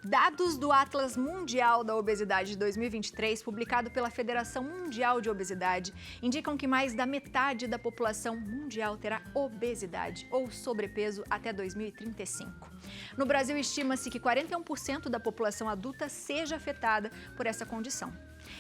Dados do Atlas Mundial da Obesidade de 2023, publicado pela Federação Mundial de Obesidade, indicam que mais da metade da população mundial terá obesidade ou sobrepeso até 2035. No Brasil, estima-se que 41% da população adulta seja afetada por essa condição.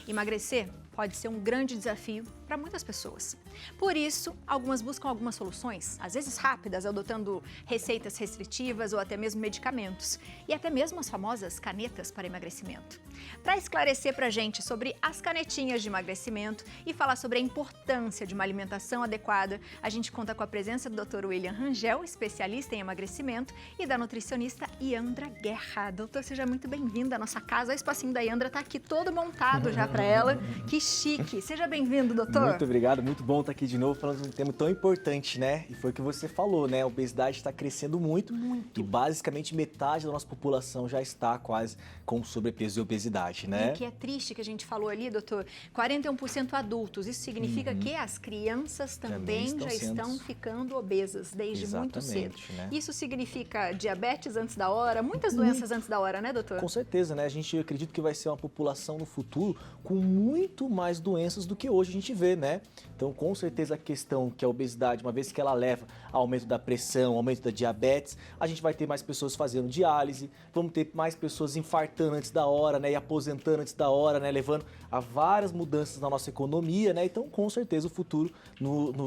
Emagrecer pode ser um grande desafio para muitas pessoas. Por isso, algumas buscam algumas soluções, às vezes rápidas, adotando receitas restritivas ou até mesmo medicamentos. E até mesmo as famosas canetas para emagrecimento. Para esclarecer para a gente sobre as canetinhas de emagrecimento e falar sobre a importância de uma alimentação adequada, a gente conta com a presença do Dr. William Rangel, especialista em emagrecimento, e da nutricionista Yandra Guerra. Doutor, seja muito bem-vindo à nossa casa. O espacinho da Yandra está aqui todo montado já para ela. Que chique! Seja bem-vindo, doutor. Muito obrigado, muito bom estar aqui de novo falando de um tema tão importante, né? E foi o que você falou, né? A obesidade está crescendo muito. E basicamente metade da nossa população já está quase com sobrepeso e obesidade, né? E o que é triste que a gente falou ali, doutor, 41% adultos. Isso significa que as crianças também já estão ficando obesas desde muito cedo. Né? Isso significa diabetes antes da hora, muitas doenças antes da hora, né, doutor? Com certeza, né? A gente acredita que vai ser uma população no futuro com muito mais doenças do que hoje a gente vê, né? Então, com certeza, a questão que a obesidade, uma vez que ela leva ao aumento da pressão, ao aumento da diabetes, a gente vai ter mais pessoas fazendo diálise, vamos ter mais pessoas infartando antes da hora, né? E aposentando antes da hora, né? Levando a várias mudanças na nossa economia, né? Então, com certeza, o futuro,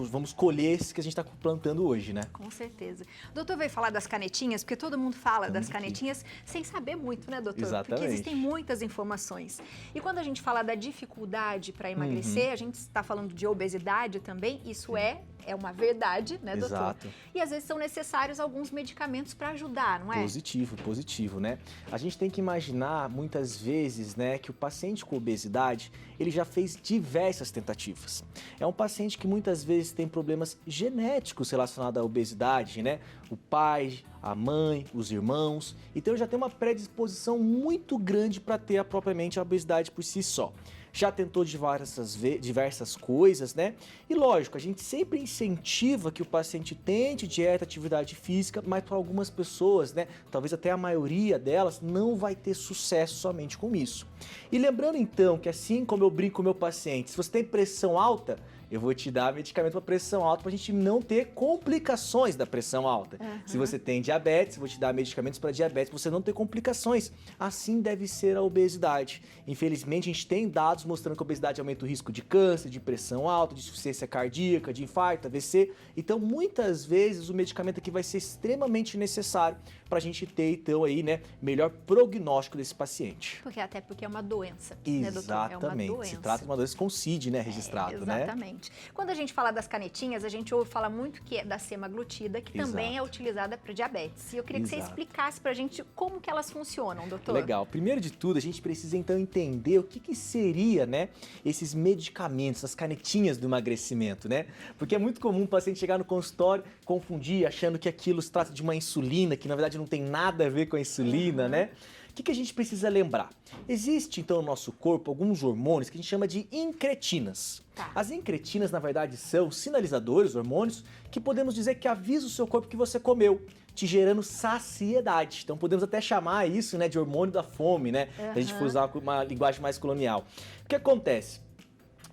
vamos colher esse que a gente está plantando hoje, né? Com certeza. O doutor veio falar das canetinhas, porque todo mundo fala das canetinhas sem saber muito, né, doutor? Exatamente. Porque existem muitas informações. E quando a gente fala da dificuldade para emagrecer, a gente está falando de obesidade também, isso é uma verdade, né, doutor? Exato. E às vezes são necessários alguns medicamentos para ajudar, não é? Positivo, né? A gente tem que imaginar, muitas vezes, né, que o paciente com obesidade, ele já fez diversas tentativas. É um paciente que muitas vezes tem problemas genéticos relacionados à obesidade, né? O pai, a mãe, os irmãos. Então, já tem uma predisposição muito grande para ter propriamente a obesidade por si só. Já tentou diversas coisas, né? E lógico, a gente sempre incentiva que o paciente tente dieta, atividade física, mas para algumas pessoas, né? Talvez até a maioria delas não vai ter sucesso somente com isso. E lembrando então que assim como eu brinco com o meu paciente, se você tem pressão alta, eu vou te dar medicamento para pressão alta para a gente não ter complicações da pressão alta. Se você tem diabetes, eu vou te dar medicamentos para diabetes para você não ter complicações. Assim deve ser a obesidade. Infelizmente, a gente tem dados mostrando que a obesidade aumenta o risco de câncer, de pressão alta, de insuficiência cardíaca, de infarto, AVC. Então, muitas vezes, o medicamento aqui vai ser extremamente necessário para a gente ter, então, aí, né, melhor prognóstico desse paciente. Até porque é uma doença, exatamente, né, doutor? É uma doença. Se trata de uma doença com CID, né, registrado, né? Exatamente. Quando a gente fala das canetinhas, a gente ouve falar muito que é da semaglutida, que também é utilizada para diabetes. E eu queria que você explicasse para a gente como que elas funcionam, doutor. Legal. Primeiro de tudo, a gente precisa então entender o que seria, né, esses medicamentos, as canetinhas do emagrecimento, né? Porque é muito comum o paciente chegar no consultório, confundir, achando que aquilo se trata de uma insulina, que na verdade não tem nada a ver com a insulina, né? O que a gente precisa lembrar? Existe, então, no nosso corpo alguns hormônios que a gente chama de incretinas. As incretinas, na verdade, são sinalizadores, hormônios, que podemos dizer que avisam o seu corpo que você comeu, te gerando saciedade. Então, podemos até chamar isso, né, de hormônio da fome, né? Se a gente for usar uma linguagem mais colonial. O que acontece?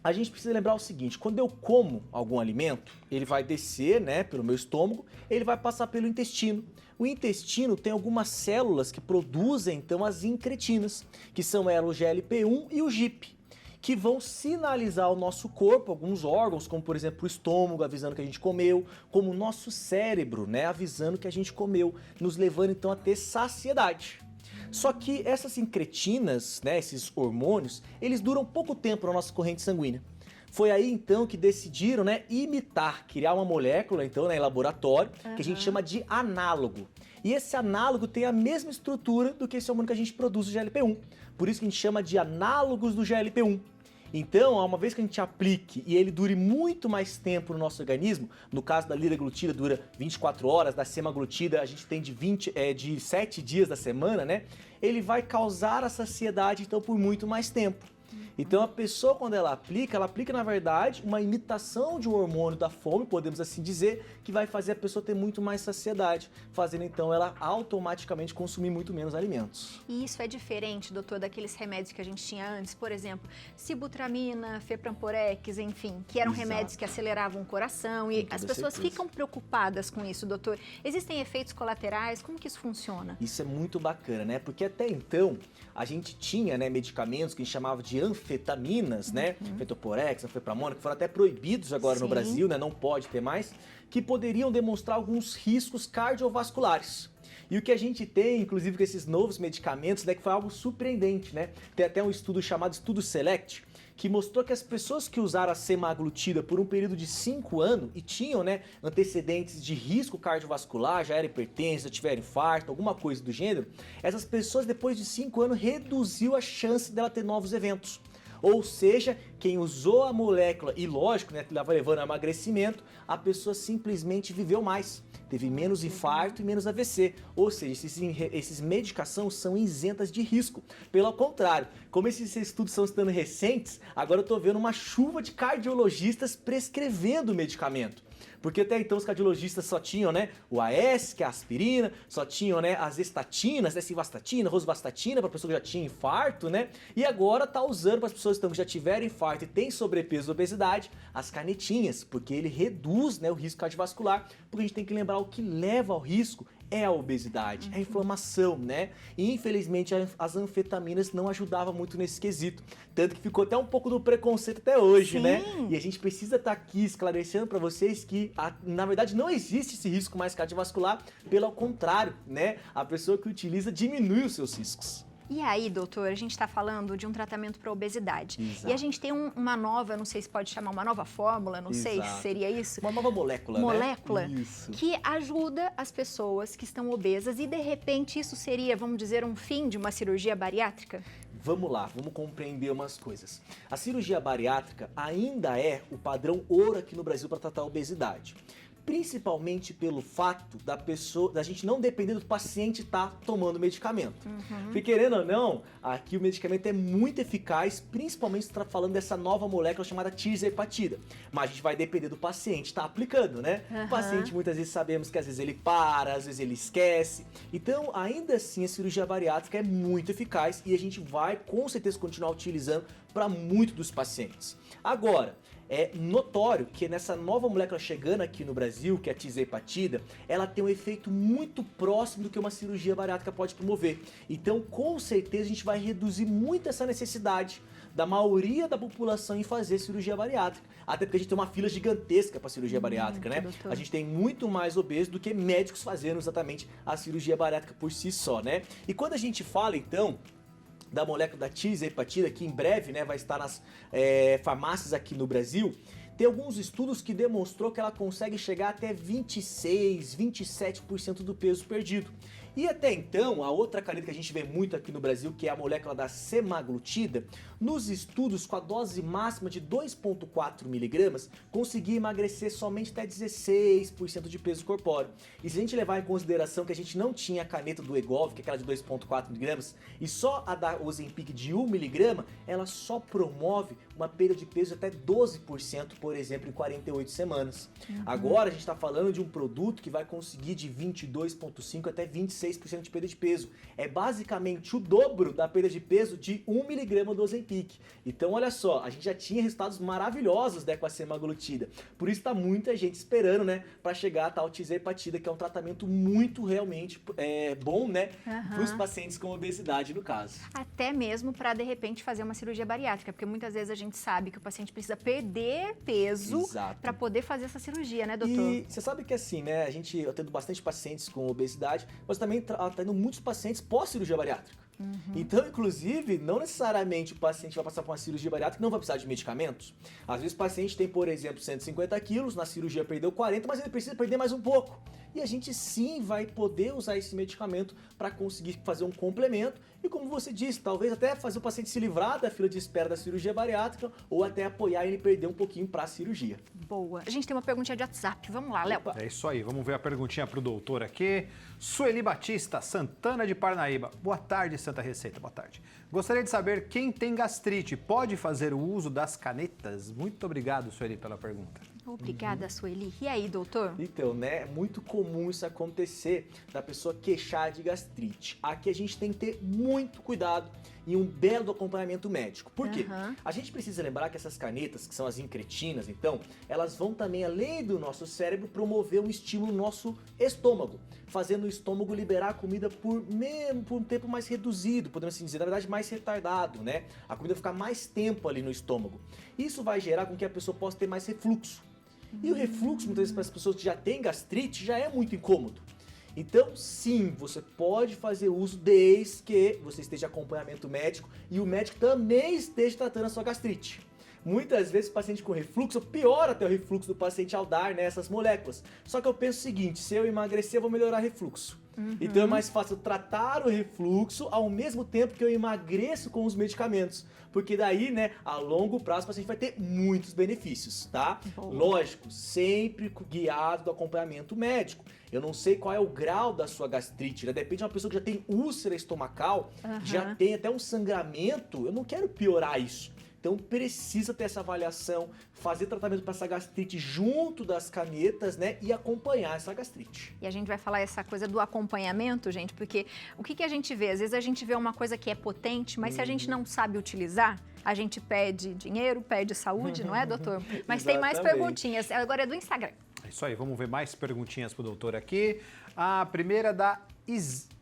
A gente precisa lembrar o seguinte, quando eu como algum alimento, ele vai descer, né, pelo meu estômago, ele vai passar pelo intestino. O intestino tem algumas células que produzem, então, as incretinas, que são o GLP-1 e o GIP, que vão sinalizar ao nosso corpo, alguns órgãos, como por exemplo o estômago, avisando que a gente comeu, como o nosso cérebro, né, avisando que a gente comeu, nos levando então a ter saciedade. Só que essas incretinas, né, esses hormônios, eles duram pouco tempo na nossa corrente sanguínea. Foi aí então que decidiram, né, criar uma molécula então, né, em laboratório, que a gente chama de análogo. E esse análogo tem a mesma estrutura do que esse hormônio que a gente produz, o GLP-1. Por isso que a gente chama de análogos do GLP-1. Então, uma vez que a gente aplique e ele dure muito mais tempo no nosso organismo, no caso da liraglutida dura 24 horas, da semaglutida a gente tem de 7 dias da semana, né? Ele vai causar a saciedade, então, por muito mais tempo. Então a pessoa, quando ela aplica na verdade uma imitação de um hormônio da fome, podemos assim dizer, que vai fazer a pessoa ter muito mais saciedade, fazendo então ela automaticamente consumir muito menos alimentos. E isso é diferente, doutor, daqueles remédios que a gente tinha antes, por exemplo, sibutramina, fepramporex, enfim, que eram remédios que aceleravam o coração e as pessoas ficam preocupadas com isso, doutor. Existem efeitos colaterais? Como que isso funciona? Isso é muito bacana, né? Porque até então a gente tinha, né, medicamentos que a gente chamava de anfetaminas, né? Fetoporex, anfepramona, que foram até proibidos agora no Brasil, né? Não pode ter mais, que poderiam demonstrar alguns riscos cardiovasculares. E o que a gente tem, inclusive com esses novos medicamentos, né, que foi algo surpreendente, né? Tem até um estudo chamado Estudo Select, que mostrou que as pessoas que usaram a semaglutida por um período de 5 anos e tinham, né, antecedentes de risco cardiovascular, já era hipertensa, tiveram infarto, alguma coisa do gênero, essas pessoas depois de 5 anos reduziu a chance dela ter novos eventos. Ou seja, quem usou a molécula, e lógico, né, ela vai levando a emagrecimento, a pessoa simplesmente viveu mais. Teve menos infarto e menos AVC. Ou seja, esses medicações são isentas de risco. Pelo contrário, como esses estudos são estando recentes, agora eu estou vendo uma chuva de cardiologistas prescrevendo o medicamento. Porque até então os cardiologistas só tinham, né, o AS, que é a aspirina, só tinham, né, as estatinas, né, simvastatina, rosuvastatina para pessoa que já tinha infarto, né? E agora tá usando para as pessoas então, que já tiveram infarto e têm sobrepeso e obesidade, as canetinhas, porque ele reduz, né, o risco cardiovascular, porque a gente tem que lembrar o que leva ao risco é a obesidade, é a inflamação, né? E infelizmente as anfetaminas não ajudavam muito nesse quesito. Tanto que ficou até um pouco do preconceito até hoje, né? E a gente precisa estar aqui esclarecendo para vocês que, na verdade, não existe esse risco mais cardiovascular, pelo contrário, né? A pessoa que utiliza diminui os seus riscos. E aí, doutor, a gente está falando de um tratamento para obesidade. Exato. E a gente tem uma nova, não sei se pode chamar uma nova fórmula, não sei se seria isso. Uma nova molécula, molécula, né? Isso. Que ajuda as pessoas que estão obesas e, de repente, isso seria, vamos dizer, um fim de uma cirurgia bariátrica? Vamos lá, vamos compreender umas coisas. A cirurgia bariátrica ainda é o padrão ouro aqui no Brasil para tratar a obesidade. Principalmente pelo fato da gente não depender do paciente estar tomando medicamento. Porque querendo ou não, aqui o medicamento é muito eficaz, principalmente falando dessa nova molécula chamada tirzepatida. Mas a gente vai depender do paciente estar aplicando, né? O paciente muitas vezes sabemos que às vezes ele para, às vezes ele esquece. Então, ainda assim, a cirurgia bariátrica é muito eficaz e a gente vai com certeza continuar utilizando para muitos dos pacientes. Agora, é notório que nessa nova molécula chegando aqui no Brasil, que é a tirzepatida, ela tem um efeito muito próximo do que uma cirurgia bariátrica pode promover. Então, com certeza, a gente vai reduzir muito essa necessidade da maioria da população em fazer cirurgia bariátrica. Até porque a gente tem uma fila gigantesca para cirurgia bariátrica, né? Doutor. A gente tem muito mais obesos do que médicos fazendo exatamente a cirurgia bariátrica por si só, né? E quando a gente fala, então, da molécula da tirzepatida, que em breve, né, vai estar nas farmácias aqui no Brasil, tem alguns estudos que demonstrou que ela consegue chegar até 26, 27% do peso perdido. E até então, a outra caneta que a gente vê muito aqui no Brasil, que é a molécula da semaglutida, nos estudos com a dose máxima de 2,4 miligramas, conseguia emagrecer somente até 16% de peso corpóreo. E se a gente levar em consideração que a gente não tinha a caneta do Wegovy, que é aquela de 2,4 miligramas, e só a da Ozempic de 1 miligrama, ela só promove uma perda de peso até 12%, por exemplo, em 48 semanas. Agora a gente está falando de um produto que vai conseguir de 22,5% até 26% de perda de peso. É basicamente o dobro da perda de peso de 1 miligrama do Ozempic. Então, olha só, a gente já tinha resultados maravilhosos, né, com a semaglutida. Por isso está muita gente esperando, né, para chegar a tal tirzepatida, que é um tratamento muito realmente bom, né, para os pacientes com obesidade, no caso. Até mesmo para, de repente, fazer uma cirurgia bariátrica, porque muitas vezes a gente sabe que o paciente precisa perder peso para poder fazer essa cirurgia, né, doutor? E você sabe que assim, né, eu tendo bastante pacientes com obesidade, mas também tendo muitos pacientes pós-cirurgia bariátrica. Então, inclusive, não necessariamente o paciente vai passar por uma cirurgia bariátrica e não vai precisar de medicamentos. Às vezes o paciente tem, por exemplo, 150 quilos, na cirurgia perdeu 40, mas ele precisa perder mais um pouco. e a gente sim vai poder usar esse medicamento para conseguir fazer um complemento e, como você disse, talvez até fazer o paciente se livrar da fila de espera da cirurgia bariátrica ou até apoiar ele perder um pouquinho para a cirurgia. Boa. A gente tem uma perguntinha de WhatsApp. Vamos lá, Léo. É isso aí, vamos ver a perguntinha para o doutor aqui. Sueli Batista, Santana de Parnaíba. Boa tarde, Santa Receita, boa tarde. Gostaria de saber quem tem gastrite pode fazer o uso das canetas? Muito obrigado, Sueli, pela pergunta. Obrigada, Sueli. E aí, doutor? Então, né, é muito comum isso acontecer, da pessoa queixar de gastrite. Aqui a gente tem que ter muito cuidado e um belo acompanhamento médico. Por quê? A gente precisa lembrar que essas canetas, que são as incretinas, então, elas vão também, além do nosso cérebro, promover um estímulo no nosso estômago, fazendo o estômago liberar a comida por um tempo mais reduzido, podemos assim dizer, na verdade mais retardado, né? A comida ficar mais tempo ali no estômago. Isso vai gerar com que a pessoa possa ter mais refluxo. E o refluxo, muitas vezes, para as pessoas que já têm gastrite, já é muito incômodo. Então, sim, você pode fazer uso desde que você esteja em acompanhamento médico e o médico também esteja tratando a sua gastrite. Muitas vezes o paciente com refluxo piora até o refluxo do paciente ao dar, né, essas moléculas. Só que eu penso o seguinte, se eu emagrecer, eu vou melhorar o refluxo. Então é mais fácil tratar o refluxo ao mesmo tempo que eu emagreço com os medicamentos. Porque daí, né, a longo prazo o paciente vai ter muitos benefícios, tá? Boa. Lógico, sempre guiado do acompanhamento médico. Eu não sei qual é o grau da sua gastrite, né? Depende de uma pessoa que já tem úlcera estomacal, já tem até um sangramento, eu não quero piorar isso. Então precisa ter essa avaliação, fazer tratamento para essa gastrite junto das canetas, né? E acompanhar essa gastrite. E a gente vai falar essa coisa do acompanhamento, gente, porque o que a gente vê? Às vezes a gente vê uma coisa que é potente, mas se a gente não sabe utilizar, a gente pede dinheiro, pede saúde, não é, doutor? Mas tem mais perguntinhas. Agora é do Instagram. É isso aí, vamos ver mais perguntinhas para o doutor aqui. A primeira da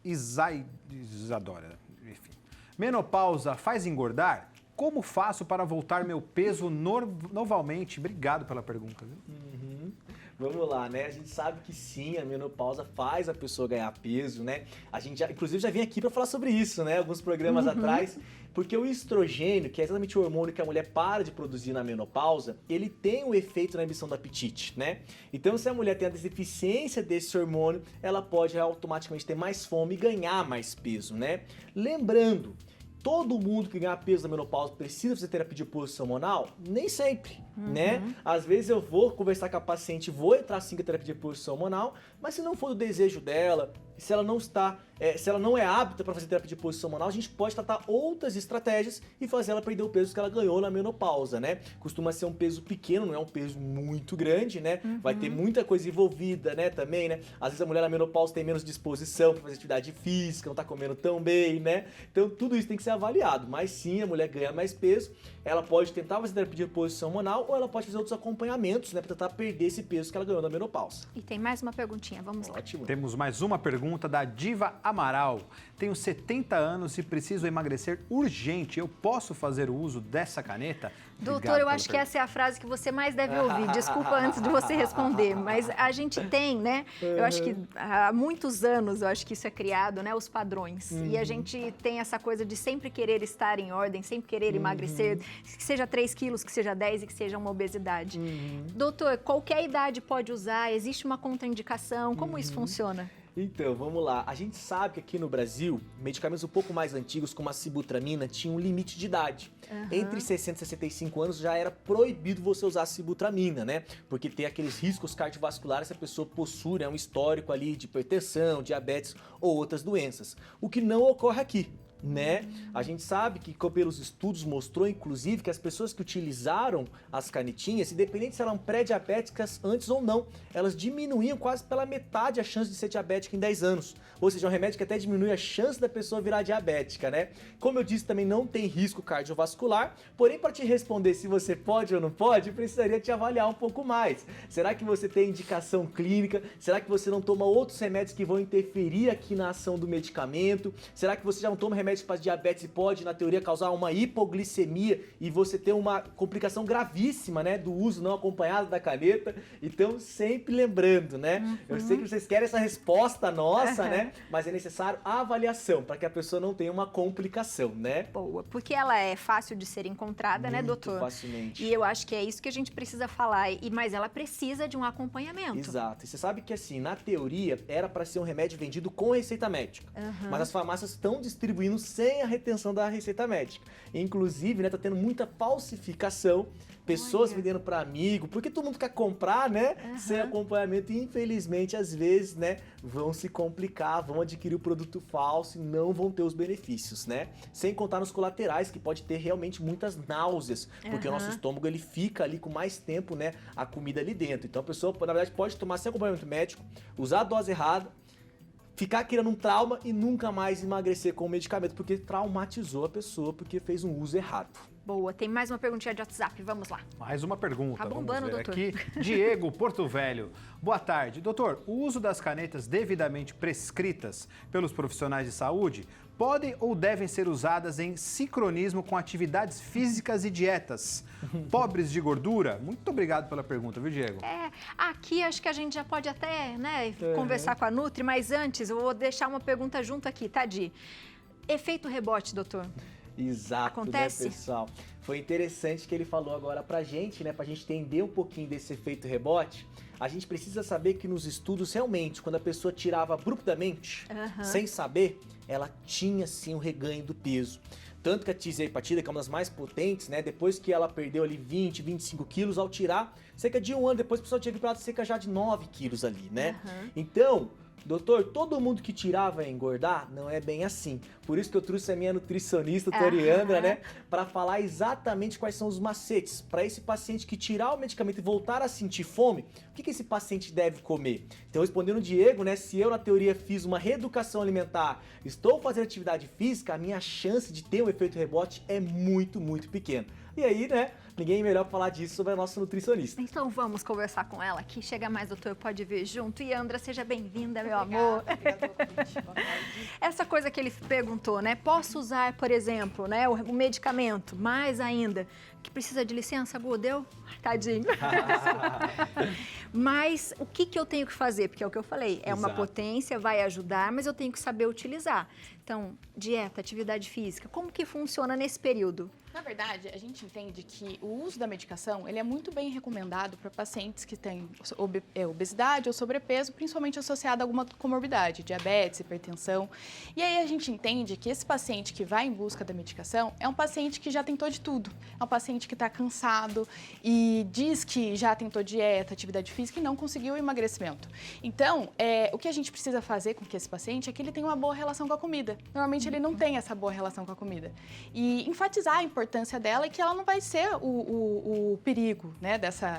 Isadora. Enfim. Menopausa faz engordar? Como faço para voltar meu peso novamente? Obrigado pela pergunta. Viu? Vamos lá, né? A gente sabe que sim, a menopausa faz a pessoa ganhar peso, né? A gente inclusive já vim aqui para falar sobre isso, né? Alguns programas atrás, porque o estrogênio, que é exatamente o hormônio que a mulher para de produzir na menopausa, ele tem um efeito na inibição do apetite, né? Então, se a mulher tem a deficiência desse hormônio, ela pode automaticamente ter mais fome e ganhar mais peso, né? Lembrando, todo mundo que ganha peso na menopausa precisa fazer terapia de oposição hormonal? Nem sempre, né? Às vezes eu vou conversar com a paciente, vou entrar sim com a terapia de oposição hormonal, mas se não for do desejo dela, se ela não está, se ela não é apta para fazer terapia de oposição hormonal, a gente pode tratar outras estratégias e fazer ela perder o peso que ela ganhou na menopausa, né? Costuma ser um peso pequeno, não é um peso muito grande, né? Vai ter muita coisa envolvida, né? Também, né? Às vezes a mulher na menopausa tem menos disposição para fazer atividade física, não tá comendo tão bem, né? Então tudo isso tem que ser avaliado, mas sim, a mulher ganha mais peso, ela pode tentar fazer terapia de oposição hormonal ou ela pode fazer outros acompanhamentos, né? Para tentar perder esse peso que ela ganhou na menopausa. E tem mais uma perguntinha, vamos lá. Ótimo. Temos mais uma pergunta da Diva Amaral. Tenho 70 anos e preciso emagrecer urgente. Eu posso fazer o uso dessa caneta? Doutor, eu acho que essa é a frase que você mais deve ouvir. Desculpa antes de você responder, mas a gente tem, né? Eu acho que há muitos anos, eu acho que isso é criado, né? Os padrões. E a gente tem essa coisa de sempre querer estar em ordem, sempre querer emagrecer, que seja 3 quilos, que seja 10 e que seja uma obesidade. Doutor, qualquer idade pode usar? Existe uma contraindicação? Como isso funciona? Então, vamos lá. A gente sabe que aqui no Brasil, medicamentos um pouco mais antigos, como a sibutramina, tinham um limite de idade. Entre 60 e 65 anos já era proibido você usar a sibutramina, né? Porque tem aqueles riscos cardiovasculares se a pessoa possui, né, um histórico ali de hipertensão, diabetes ou outras doenças. O que não ocorre aqui, né? A gente sabe que pelos estudos mostrou, inclusive, que as pessoas que utilizaram as canetinhas, independente se eram pré-diabéticas antes ou não, elas diminuíam quase pela metade a chance de ser diabética em 10 anos. Ou seja, é um remédio que até diminui a chance da pessoa virar diabética, né? Como eu disse, também não tem risco cardiovascular, porém, para te responder se você pode ou não pode, eu precisaria te avaliar um pouco mais. Será que você tem indicação clínica? Será que você não toma outros remédios que vão interferir aqui na ação do medicamento? Será que você já não toma remédio remédio para diabetes e pode, na teoria, causar uma hipoglicemia e você ter uma complicação gravíssima, né, do uso não acompanhado da caneta. Então, sempre lembrando, né? Eu sei que vocês querem essa resposta nossa, né? Mas é necessário a avaliação para que a pessoa não tenha uma complicação, né? Boa, porque ela é fácil de ser encontrada, né, doutor? Muito facilmente. E eu acho que é isso que a gente precisa falar, mas ela precisa de um acompanhamento. Exato. E você sabe que, assim, na teoria, era para ser um remédio vendido com receita médica. Mas as farmácias estão distribuindo sem a retenção da receita médica. Inclusive, né, tá tendo muita falsificação, pessoas vendendo para amigo, porque todo mundo quer comprar, né, sem acompanhamento e, infelizmente, às vezes, né, vão se complicar, vão adquirir o produto falso e não vão ter os benefícios, né? Sem contar nos colaterais, que pode ter realmente muitas náuseas, porque o nosso estômago, ele fica ali com mais tempo, né, a comida ali dentro. Então, a pessoa, na verdade, pode tomar sem acompanhamento médico, usar a dose errada, ficar criando um trauma e nunca mais emagrecer com o medicamento, porque traumatizou a pessoa, porque fez um uso errado. Boa, tem mais uma perguntinha de WhatsApp, vamos lá. Mais uma pergunta, Tá bombando, vamos ver doutor. aqui. Diego Porto Velho. Boa tarde. Doutor, o uso das canetas devidamente prescritas pelos profissionais de saúde podem ou devem ser usadas em sincronismo com atividades físicas e dietas pobres de gordura? Muito obrigado pela pergunta, viu, Diego? Aqui acho que a gente já pode até, né, conversar com a Nutri, mas antes eu vou deixar uma pergunta junto aqui, tá, Di? Efeito rebote, doutor. Exato, Acontece? né, pessoal? Foi interessante que ele falou agora pra gente, né, pra gente entender um pouquinho desse efeito rebote. A gente precisa saber que nos estudos, realmente, quando a pessoa tirava abruptamente, sem saber, ela tinha sim um reganho do peso. Tanto que a tirzepatida, que é uma das mais potentes, né, depois que ela perdeu ali 20, 25 quilos, ao tirar, cerca de um ano depois, a pessoa tinha virado cerca já de 9 quilos ali, né? Então, doutor, todo mundo que tirava ia engordar? Não é bem assim. Por isso que eu trouxe a minha nutricionista, Toriandra, né? Para falar exatamente quais são os macetes. Para esse paciente que tirar o medicamento e voltar a sentir fome, o que esse paciente deve comer? Então, respondendo o Diego, né? Se eu, na teoria, fiz uma reeducação alimentar, estou fazendo atividade física, a minha chance de ter um efeito rebote é muito, muito pequena. E aí, né? Ninguém melhor pra falar disso sobre a nossa nutricionista. Então vamos conversar com ela aqui. Chega mais, doutor, pode vir junto. E Andra, seja bem-vinda, meu amor. Obrigada pelo convite. Boa tarde. Essa coisa que ele perguntou, né? Posso usar, por exemplo, né, o medicamento, mais ainda, que precisa de licença, Gu, deu? Tadinho. Mas o que eu tenho que fazer? Porque é o que eu falei, é uma Exato. potência, vai ajudar, mas eu tenho que saber utilizar. Então, dieta, atividade física, como que funciona nesse período? Na verdade, a gente entende que o uso da medicação ele é muito bem recomendado para pacientes que têm obesidade ou sobrepeso, principalmente associado a alguma comorbidade, diabetes, hipertensão. E aí a gente entende que esse paciente que vai em busca da medicação é um paciente que já tentou de tudo. É um paciente que está cansado e diz que já tentou dieta, atividade física e não conseguiu o emagrecimento. Então, o que a gente precisa fazer com que esse paciente é que ele tenha uma boa relação com a comida. Normalmente ele não tem essa boa relação com a comida. E enfatizar a importância dela e que ela não vai ser o perigo, né,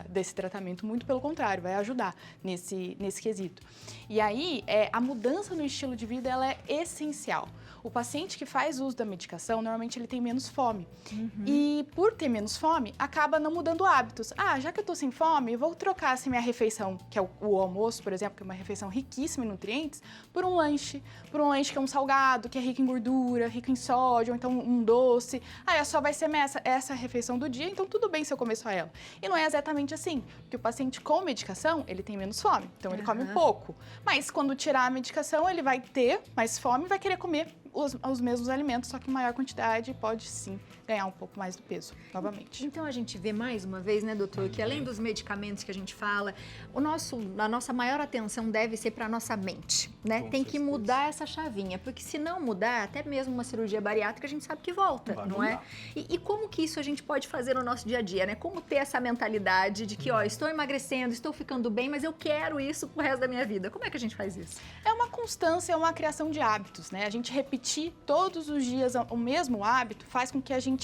desse tratamento, muito pelo contrário, vai ajudar nesse quesito. E aí, a mudança no estilo de vida ela é essencial. O paciente que faz uso da medicação, normalmente ele tem menos fome. E por ter menos fome, acaba não mudando hábitos. Já que eu tô sem fome, vou trocar assim, minha refeição, que é o almoço, por exemplo, que é uma refeição riquíssima em nutrientes, por um lanche que é um salgado, que é rico em gordura, rico em sódio, ou então um doce. Só vai ser essa refeição do dia, então tudo bem se eu comer só ela. E não é exatamente assim, porque o paciente com medicação, ele tem menos fome, então ele come pouco. Mas quando tirar a medicação, ele vai ter mais fome e vai querer comer os mesmos alimentos, só que em maior quantidade, pode sim ganhar um pouco mais do peso, novamente. Então a gente vê mais uma vez, né, doutor, que além dos medicamentos que a gente fala, a nossa maior atenção deve ser para a nossa mente, né? Com Tem que certeza. mudar essa chavinha, porque se não mudar, até mesmo uma cirurgia bariátrica, a gente sabe que volta, Vai não mudar. é? E como que isso a gente pode fazer no nosso dia a dia, né? Como ter essa mentalidade de que, estou emagrecendo, estou ficando bem, mas eu quero isso pro resto da minha vida. Como é que a gente faz isso? É uma constância, é uma criação de hábitos, né? A gente repetir todos os dias o mesmo hábito faz com que a gente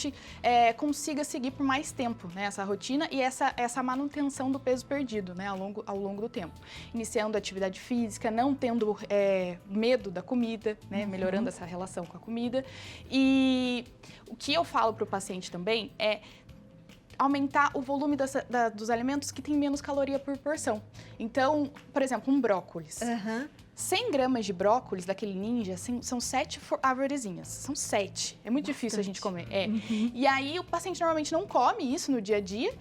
consiga seguir por mais tempo, né? Essa rotina e essa manutenção do peso perdido, né? Ao longo do tempo. Iniciando a atividade física, não tendo medo da comida, né? Melhorando essa relação com a comida. E o que eu falo para o paciente também é aumentar o volume dos alimentos que tem menos caloria por porção. Então, por exemplo, um brócolis. 100 gramas de brócolis daquele ninja são 7 árvorezinhas. São 7. É muito difícil a gente comer. E aí o paciente normalmente não come isso no dia a dia,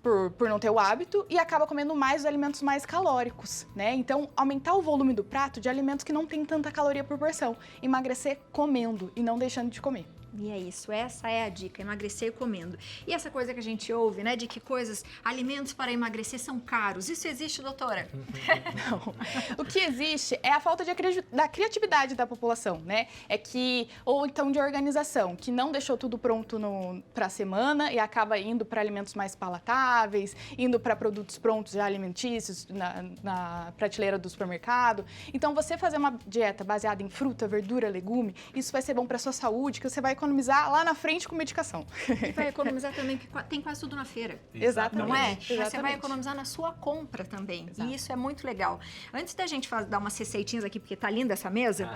por não ter o hábito, e acaba comendo mais os alimentos mais calóricos, né? Então, aumentar o volume do prato de alimentos que não tem tanta caloria por porção. Emagrecer comendo e não deixando de comer. E é isso, essa é a dica, emagrecer comendo. E essa coisa que a gente ouve, né, de que alimentos para emagrecer são caros. Isso existe, doutora? Não. O que existe é a falta da criatividade da população, né? Ou então de organização, que não deixou tudo pronto para a semana e acaba indo para alimentos mais palatáveis, indo para produtos prontos já alimentícios na prateleira do supermercado. Então, você fazer uma dieta baseada em fruta, verdura, legume, isso vai ser bom para a sua saúde, que você vai economizar lá na frente com medicação. E vai economizar também, porque tem quase tudo na feira. Exatamente. Não é? Exatamente. Você vai economizar na sua compra também. Exato. E isso é muito legal. Antes da gente dar umas receitinhas aqui, porque tá linda essa mesa,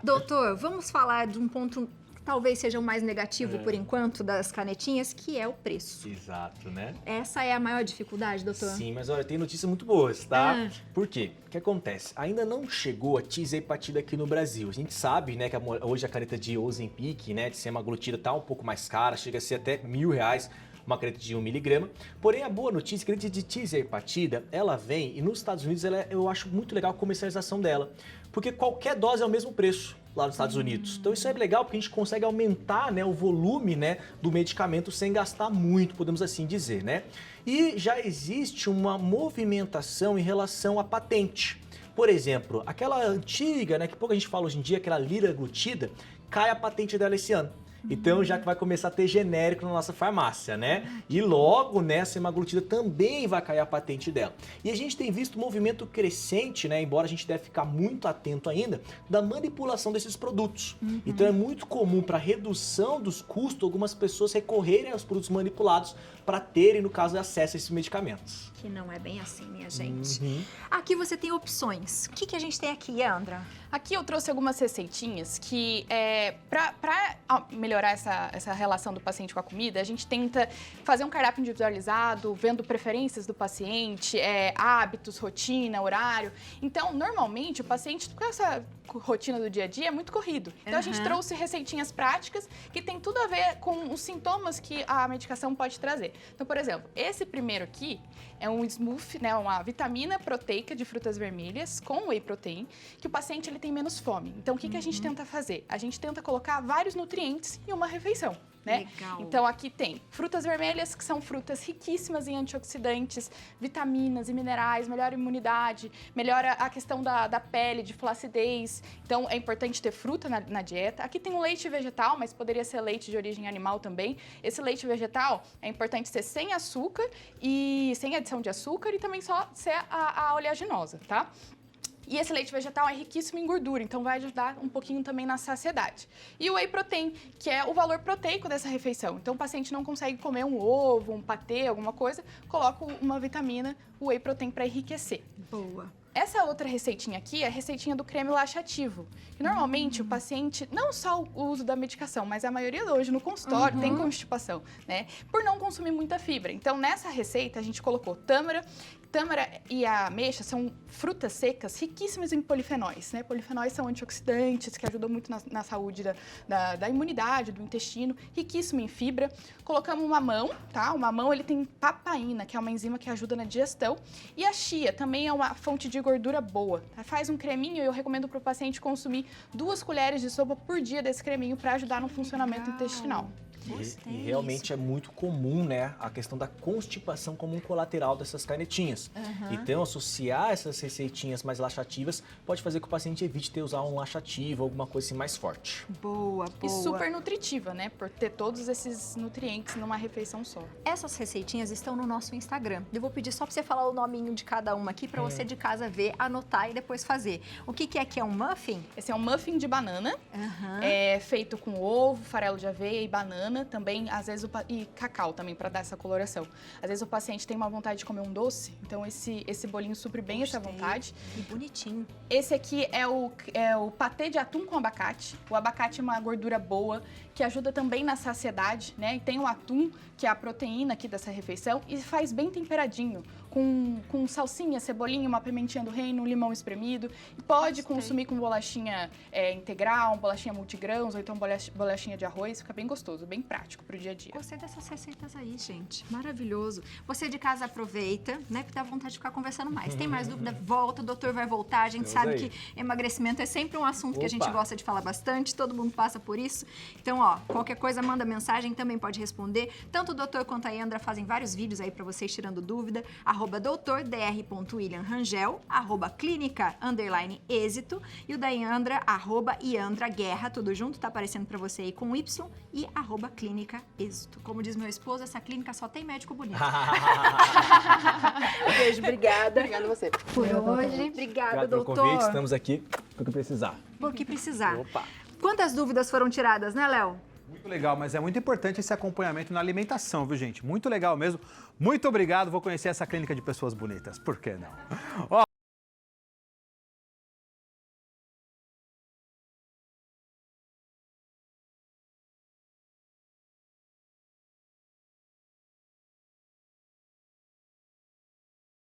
doutor, vamos falar de um ponto talvez seja o mais negativo por enquanto das canetinhas, que é o preço. Exato, né? Essa é a maior dificuldade, doutor? Sim, mas olha, tem notícias muito boas, tá? Por quê? O que acontece? Ainda não chegou a tisepatida aqui no Brasil. A gente sabe, né, que hoje a caneta de Ozempic, né, de semaglutida tá um pouco mais cara, chega a ser até R$1.000 uma caneta de 1 miligrama. Porém, a boa notícia é que a caneta de tisepatida, ela vem, e nos Estados Unidos eu acho muito legal a comercialização dela, porque qualquer dose é o mesmo preço lá nos Estados Unidos. Então isso é legal porque a gente consegue aumentar, né, o volume, né, do medicamento sem gastar muito, podemos assim dizer, né? E já existe uma movimentação em relação à patente. Por exemplo, aquela antiga, né, que pouca gente fala hoje em dia, aquela liraglutida, cai a patente dela esse ano. Então, já que vai começar a ter genérico na nossa farmácia, né? E logo, né, a semaglutida também vai cair a patente dela. E a gente tem visto um movimento crescente, né, embora a gente deve ficar muito atento ainda, da manipulação desses produtos. Então, é muito comum para redução dos custos, algumas pessoas recorrerem aos produtos manipulados para terem, no caso, acesso a esses medicamentos. Que não é bem assim, minha gente. Aqui você tem opções. O que a gente tem aqui, Leandra? Aqui eu trouxe algumas receitinhas que, para melhorar essa relação do paciente com a comida, a gente tenta fazer um cardápio individualizado, vendo preferências do paciente, hábitos, rotina, horário. Então, normalmente, o paciente, com essa rotina do dia a dia, é muito corrido. Então, a gente trouxe receitinhas práticas que tem tudo a ver com os sintomas que a medicação pode trazer. Então, por exemplo, esse primeiro aqui é um smoothie, né, uma vitamina proteica de frutas vermelhas com whey protein, que o paciente ele tem menos fome. Então, o que a gente tenta fazer? A gente tenta colocar vários nutrientes em uma refeição. Né? Legal. Então, aqui tem frutas vermelhas, que são frutas riquíssimas em antioxidantes, vitaminas e minerais, melhora a imunidade, melhora a questão da pele, de flacidez. Então, é importante ter fruta na dieta. Aqui tem um leite vegetal, mas poderia ser leite de origem animal também. Esse leite vegetal é importante ser sem açúcar e sem adição de açúcar e também só ser a oleaginosa, tá? E esse leite vegetal é riquíssimo em gordura, então vai ajudar um pouquinho também na saciedade. E o whey protein, que é o valor proteico dessa refeição. Então, o paciente não consegue comer um ovo, um patê, alguma coisa, coloca uma vitamina, o whey protein, para enriquecer. Boa. Essa outra receitinha aqui é a receitinha do creme laxativo. E normalmente o paciente, não só o uso da medicação, mas a maioria hoje no consultório tem constipação, né? Por não consumir muita fibra. Então, nessa receita, a gente colocou tâmara. Tâmara e a ameixa são frutas secas riquíssimas em polifenóis, né? Polifenóis são antioxidantes que ajudam muito na saúde da imunidade, do intestino, riquíssimo em fibra. Colocamos o mamão, tá? O mamão, ele tem papaína, que é uma enzima que ajuda na digestão. E a chia também é uma fonte de gordura boa. Faz um creminho e eu recomendo para o paciente consumir 2 colheres de sopa por dia desse creminho para ajudar no funcionamento intestinal. E realmente é muito comum, né, a questão da constipação como um colateral dessas canetinhas. Então, associar essas receitinhas mais laxativas pode fazer que o paciente evite ter usar um laxativo, alguma coisa assim mais forte. Boa. E super nutritiva, né, por ter todos esses nutrientes numa refeição só. Essas receitinhas estão no nosso Instagram. Eu vou pedir só para você falar o nominho de cada uma aqui para você de casa ver, anotar e depois fazer. O que é que é um muffin? Esse é um muffin de banana, é feito com ovo, farelo de aveia e banana. banana também, às vezes e cacau também para dar essa coloração. Às vezes o paciente tem uma vontade de comer um doce, então esse bolinho supre bem essa vontade. Que bonitinho. Esse aqui é o patê de atum com abacate. O abacate é uma gordura boa, que ajuda também na saciedade, né? E tem o atum, que é a proteína aqui dessa refeição, e faz bem temperadinho, com salsinha, cebolinha, uma pimentinha do reino, um limão espremido. E pode consumir com bolachinha integral, bolachinha multigrãos, ou então bolachinha de arroz. Fica bem gostoso, bem prático pro dia a dia. Gostei dessas receitas aí, gente. Maravilhoso. Você de casa aproveita, né? Que dá vontade de ficar conversando mais. Tem mais dúvida? Volta, o doutor vai voltar. A gente sabe que emagrecimento é sempre um assunto que a gente gosta de falar bastante, todo mundo passa por isso. Então, ó, qualquer coisa, manda mensagem, também pode responder. Tanto o doutor quanto a Yandra fazem vários vídeos aí pra vocês tirando dúvida. @doutordr.williamrangel, @clínica_êxito e o da Yandra, @yandraguerra, tudo junto, tá aparecendo pra você aí com Y e @clínica êxito. Como diz meu esposo, essa clínica só tem médico bonito. Beijo, obrigada. Obrigada a você. Por hoje. Obrigada, Obrigado pelo doutor. convite, estamos aqui para o que precisar. Por que precisar. Opa. Quantas dúvidas foram tiradas, né, Léo? Muito legal, mas é muito importante esse acompanhamento na alimentação, viu, gente? Muito legal mesmo. Muito obrigado, vou conhecer essa clínica de pessoas bonitas. Por que não? Ó,